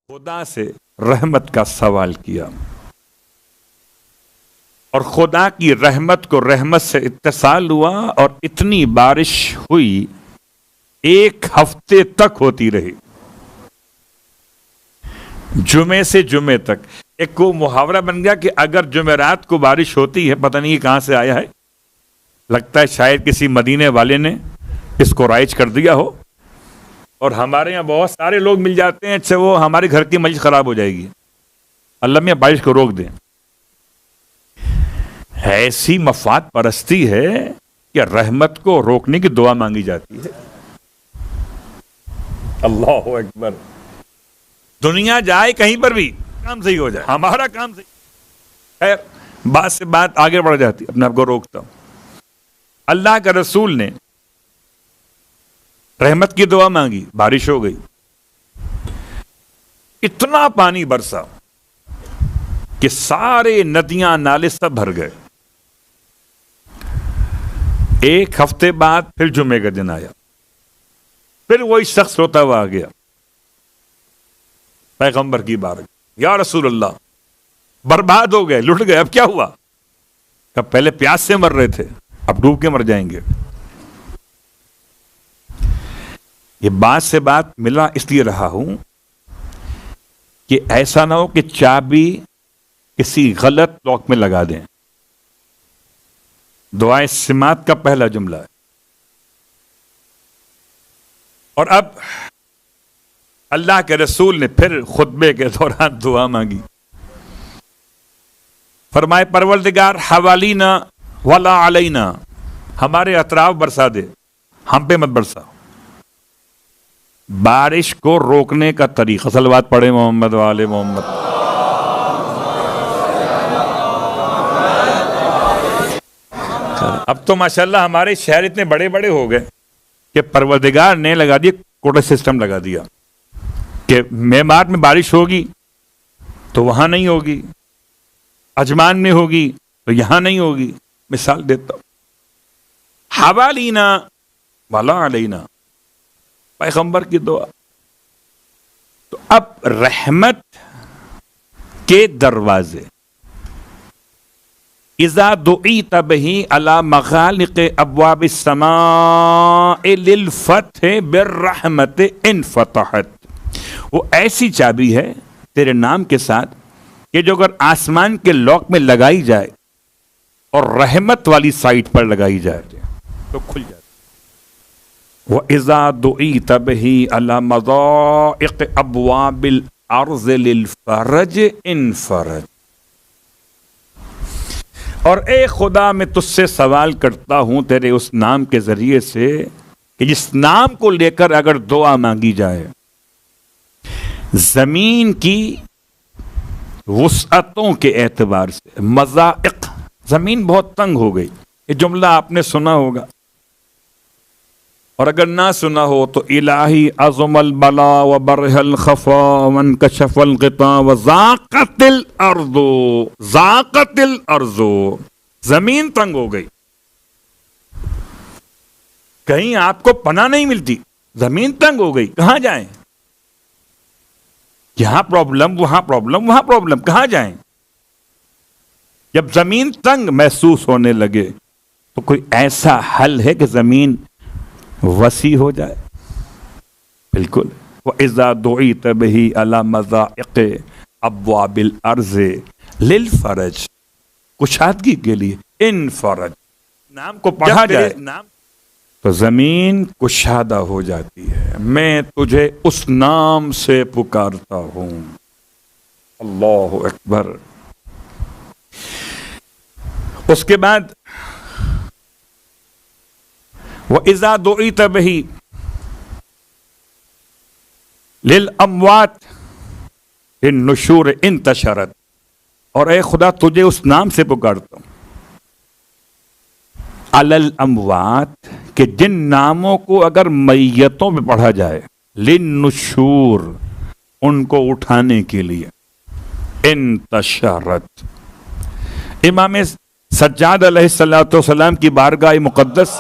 खुदा से रहमत का सवाल किया और खुदा की रहमत को रहमत से इत्तिसाल हुआ और इतनी बारिश हुई, एक हफ्ते तक होती रही, जुमे से जुमे तक। एक वो मुहावरा बन गया कि अगर जुमेरात को बारिश होती है, पता नहीं कहां से आया है, लगता है शायद किसी मदीने वाले ने इसको राइज कर दिया हो, और हमारे यहाँ बहुत सारे लोग मिल जाते हैं, अच्छा वो हमारे घर की मजलिस खराब हो जाएगी, अल्लाह मियां बारिश को रोक दें। ऐसी मफाद परस्ती है कि रहमत को रोकने की दुआ मांगी जाती है। अल्लाह अकबर। दुनिया जाए कहीं पर भी, काम सही हो जाए, हमारा काम सही है, बात से बात आगे बढ़ जाती, अपने आप को रोकता हूं। अल्लाह का रसूल ने रहमत की दुआ मांगी, बारिश हो गई, इतना पानी बरसा कि सारे नदियां नाले सब भर गए। एक हफ्ते बाद फिर जुमे का दिन आया, फिर वही शख्स रोता हुआ आ गया पैगंबर की बारगाह, या रसूल अल्लाह, बर्बाद हो गए, लुट गए, अब क्या हुआ? कब पहले प्यास से मर रहे थे, अब डूब के मर जाएंगे। ये बात से बात मिला इसलिए रहा हूं कि ऐसा ना हो कि चाबी किसी गलत लॉक में लगा दें। दुआए सिमात का पहला जुमला है। और अब अल्लाह के रसूल ने फिर खुतबे के दौरान दुआ मांगी, फरमाए परवरदिगार हवालीना वला अलैना, हमारे अतराफ बरसा दे, हम पे मत बरसा। बारिश को रोकने का तरीका, सलवात पढ़े मोहम्मद वाले मोहम्मद। अब तो माशाल्लाह हमारे शहर इतने बड़े बड़े हो गए कि परवरदिगार ने लगा दिया, कोटा सिस्टम लगा दिया कि मेमार में बारिश होगी तो वहां नहीं होगी, अजमान में होगी तो यहां नहीं होगी। मिसाल देता हूं, हवालीना वला अलैना, पैगंबर की दुआ। तो अब रहमत के दरवाजे, इज़ा दुईत बिही अला मगालिक़ अब्वाबिस समाए लिल फ़त्ह बिर्रहमत इनफ़तहत, वो ऐसी चाबी है तेरे नाम के साथ कि जो अगर आसमान के लॉक में लगाई जाए और रहमत वाली साइड पर लगाई जाए तो खुल जाए। व इज़ा दुईत बिही अला मज़ाइक़ अब्वाबिल अर्ज़ लिल फ़रज इनफ़रज। और ए खुदा, मैं तुझसे सवाल करता हूं तेरे उस नाम के जरिए से कि जिस नाम को लेकर अगर दुआ मांगी जाए, जमीन की वुसअतों के एतबार से, मज़ाइक़, जमीन बहुत तंग हो गई, ये जुमला आपने सुना होगा, और अगर ना सुना हो तो इलाही अज़मल बला व बरहल खफा वन कशफल गिता व ज़ाक़तिल अर्ज़ो, ज़ाक़तिल अर्ज़ो, जमीन तंग हो गई, कहीं आपको पनाह नहीं मिलती, जमीन तंग हो गई, कहां जाएं? यहां प्रॉब्लम, वहां प्रॉब्लम, वहां प्रॉब्लम, कहां जाएं? जब जमीन तंग महसूस होने लगे तो कोई ऐसा हल है कि जमीन वसी हो जाए? बिल्कुल। व इज़ा दुईत बिही अला मज़ाइक़ अब्वाबिल अर्ज़ लिल फ़रज, कुशादगी के लिए, इन फरज, नाम को पढ़ा जाए नाम तो जमीन कुशादा हो जाती है। मैं तुझे उस नाम से पुकारता हूं। अल्लाहु अकबर। उसके बाद व इज़ा दुईत बिही लिल अमवात इन नुशूर इंतशरत, और ए खुदा तुझे उस नाम से पुकारता हूं, अलल अमवात, कि जिन नामों को अगर मैयतों में पढ़ा जाए, लिन नुशूर, उनको उठाने के लिए, इंतशरत। इमाम सज्जाद अलैहिस्सलातु वस्सलाम की बारगाह मुक़द्दस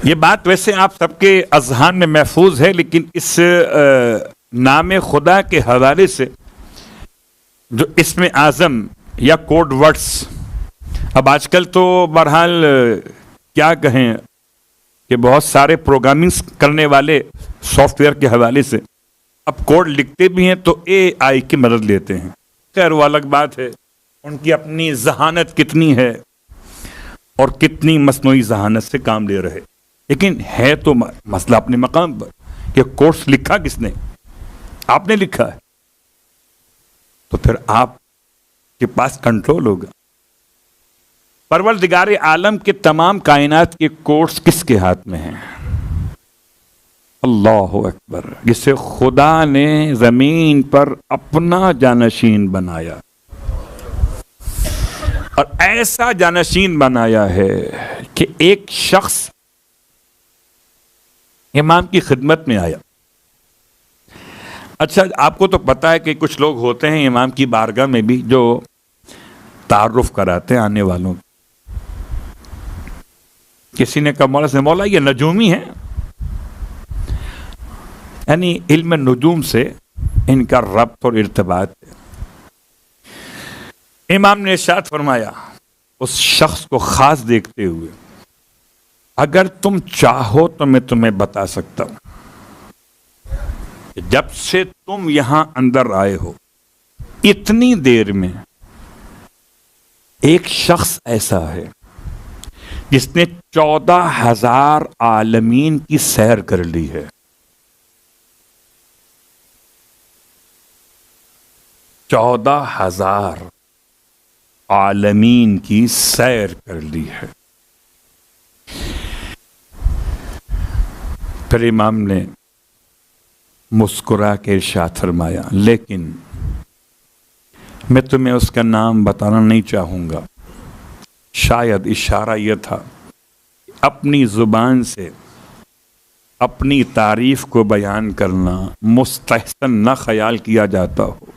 ये बात वैसे आप सबके अजहान में महफूज है, लेकिन इस नाम खुदा के हवाले से जो इसमें आज़म या कोड वर्ड्स, अब आजकल तो बहरहाल क्या कहें कि बहुत सारे प्रोग्रामिंग करने वाले सॉफ्टवेयर के हवाले से अब कोड लिखते भी हैं तो एआई की मदद लेते हैं। खैर वो अलग बात है, उनकी अपनी जहानत कितनी है और कितनी मसनूई जहानत से काम ले रहे, लेकिन है तो मसला अपने मकाम पर कि कोर्स लिखा किसने? आपने लिखा है, तो फिर आपके पास कंट्रोल होगा। परवरदिगार आलम के तमाम कायनात के कोर्स किसके हाथ में हैं? अल्लाहु अकबर, जिसे खुदा ने जमीन पर अपना जानशीन बनाया, और ऐसा जानशीन बनाया है कि एक शख्स इमाम की खिदमत में आया। अच्छा, आपको तो पता है कि कुछ लोग होते हैं इमाम की बारगाह में भी जो तारुफ कराते हैं आने वालों। किसी ने कहा मौला से, मौला ये नजूमी है, यानी इल्म नुजूम से इनका रब्त और इर्तिबात है। इमाम ने इरशाद फरमाया उस शख्स को खास देखते हुए, अगर तुम चाहो तो मैं तुम्हें बता सकता हूं, जब से तुम यहां अंदर आए हो इतनी देर में एक शख्स ऐसा है जिसने 14,000 आलमीन की सैर कर ली है। 14,000 आलमीन की सैर कर ली है। फिर इमाम ने मुस्कुरा के इरशाद फरमाया, लेकिन मैं तुम्हें उसका नाम बताना नहीं चाहूंगा। शायद इशारा यह था अपनी जुबान से अपनी तारीफ को बयान करना मुस्तहसन न ख्याल किया जाता हो,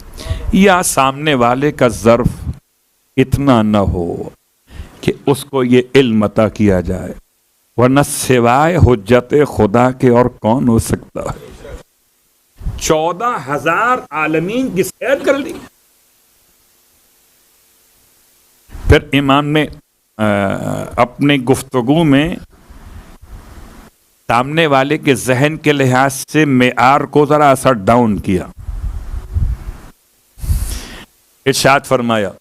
या सामने वाले का ज़र्फ इतना न हो कि उसको ये इल्म अता किया जाए, वरना सिवाय हुज्जत खुदा के और कौन हो सकता है। 14,000 आलमीन की सैर कर ली। फिर इमाम ने अपने गुफ्तगू में सामने वाले के जहन के लिहाज से मेआर को जरा सा डाउन किया। इरशाद फरमाया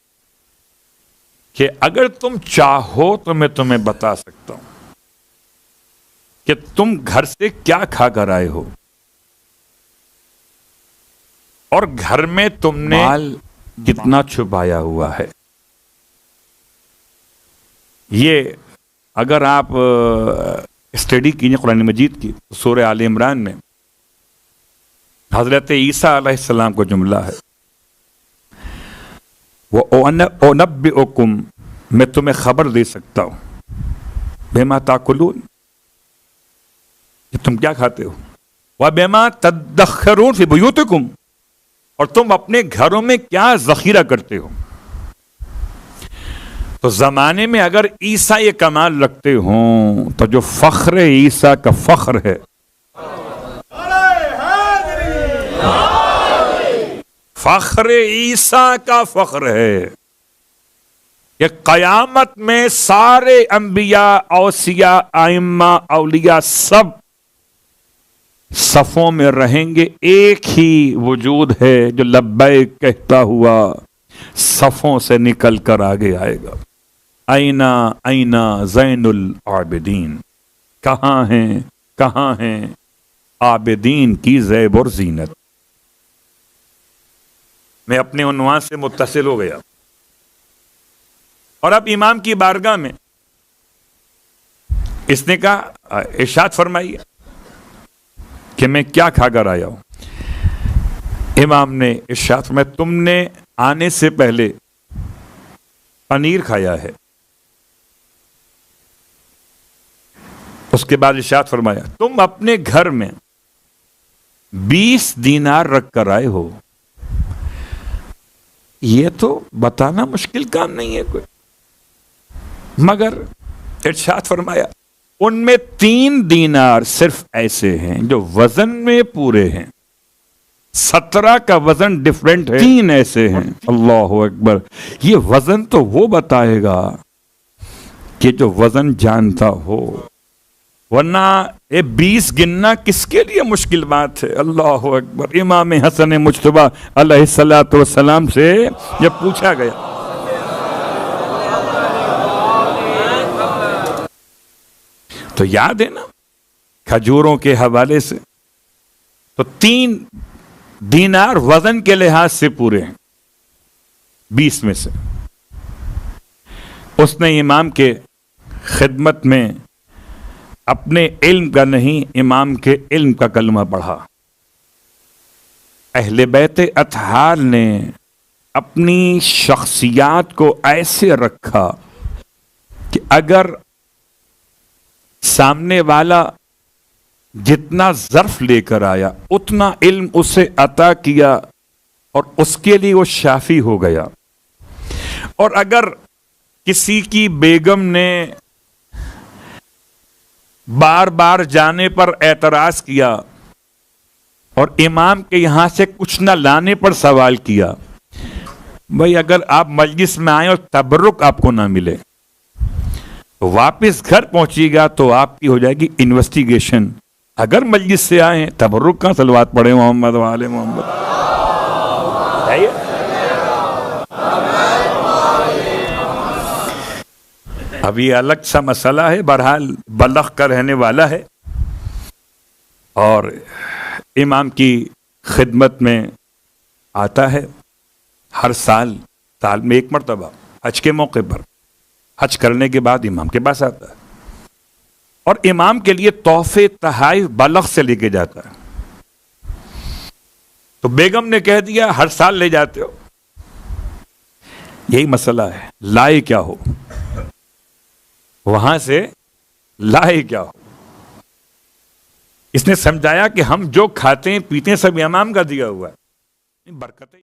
कि अगर तुम चाहो तो मैं तुम्हें बता सकता हूं कि तुम घर से क्या खा कर आए हो और घर में तुमने माल कितना छुपाया हुआ है। ये अगर आप स्टडी कीजिए कुरान मजीद की, तो सूरह आल इमरान में हजरत ईसा अलैहिस्सलाम का जुमला है, वो ओनब्बिउकुम, मैं तुम्हें खबर दे सकता हूं, बेमा ताकुलून, कि तुम क्या खाते हो, व बेमा तदख्खरून फी बुयूतिकुम, और तुम अपने घरों में क्या जखीरा करते हो। तो जमाने में अगर ईसा ये कमाल रखते हों तो जो फख्र ईसा का फख्र है, फख्र ईसा का फख्र है कि कयामत में सारे अंबिया, औसिया, आइम्मा, औलिया सब सफों में रहेंगे। एक ही वजूद है जो लब्बैक कहता हुआ सफों से निकल कर आगे आएगा। आईना आईना ज़ैनुल आबिदीन, कहाँ हैं आबिदीन की ज़ैब और ज़ीनत। मैं अपने उन्वान से मुत्तसिल हो गया। और अब इमाम की बारगाह में इसने कहा, इरशाद फरमाइए कि मैं क्या खाकर आया हूं। इमाम ने इरशाद फरमाया, तुमने आने से पहले पनीर खाया है। उसके बाद इरशाद फरमाया, तुम अपने घर में 20 दीनार रख कर आए हो। यह तो बताना मुश्किल काम नहीं है कोई, मगर इरशाद फरमाया उनमें 3 दीनार सिर्फ ऐसे हैं जो वजन में पूरे हैं। 17 का वजन डिफरेंट है, 3 ऐसे हैं। अल्लाह अकबर। ये वजन तो वो बताएगा कि जो वजन जानता हो, वरना ये 20 गिनना किसके लिए मुश्किल बात है। अल्लाह अकबर। इमाम हसन मुज्तबा अलैहिस्सलातु वस्सलाम से जब पूछा गया, तो याद है ना खजूरों के हवाले से, तो 3 दीनार वजन के लिहाज से पूरे हैं 20 में से। उसने इमाम के खिदमत में अपने इल्म का नहीं, इमाम के इल्म का कलमा पढ़ा। अहले बैत अतहार ने अपनी शख्सियात को ऐसे रखा कि अगर सामने वाला जितना ज़र्फ लेकर आया उतना इल्म उसे अता किया और उसके लिए वो शाफी हो गया। और अगर किसी की बेगम ने बार बार जाने पर एतराज किया और इमाम के यहां से कुछ ना लाने पर सवाल किया, भाई अगर आप मजलिस में आए और तबरुक आपको ना मिले तो वापस घर पहुंचिएगा तो आपकी हो जाएगी इन्वेस्टिगेशन। अगर मजलिस से आए तबरुक का सलवात पढ़े मोहम्मद वाले मोहम्मद। अब ये अलग सा मसला है, बहरहाल बलख का रहने वाला है और इमाम की खिदमत में आता है। हर साल में एक मरतबा हज के मौके पर, हज करने के बाद इमाम के पास आता है और इमाम के लिए तोहफे तहाइफ बलख से लेके जाता है। तो बेगम ने कह दिया हर साल ले जाते हो। यही मसला है, लाए क्या हो, वहां से लाए क्या हो। इसने समझाया कि हम जो खाते हैं पीते हैं सब इमाम का दिया हुआ है, बरकतें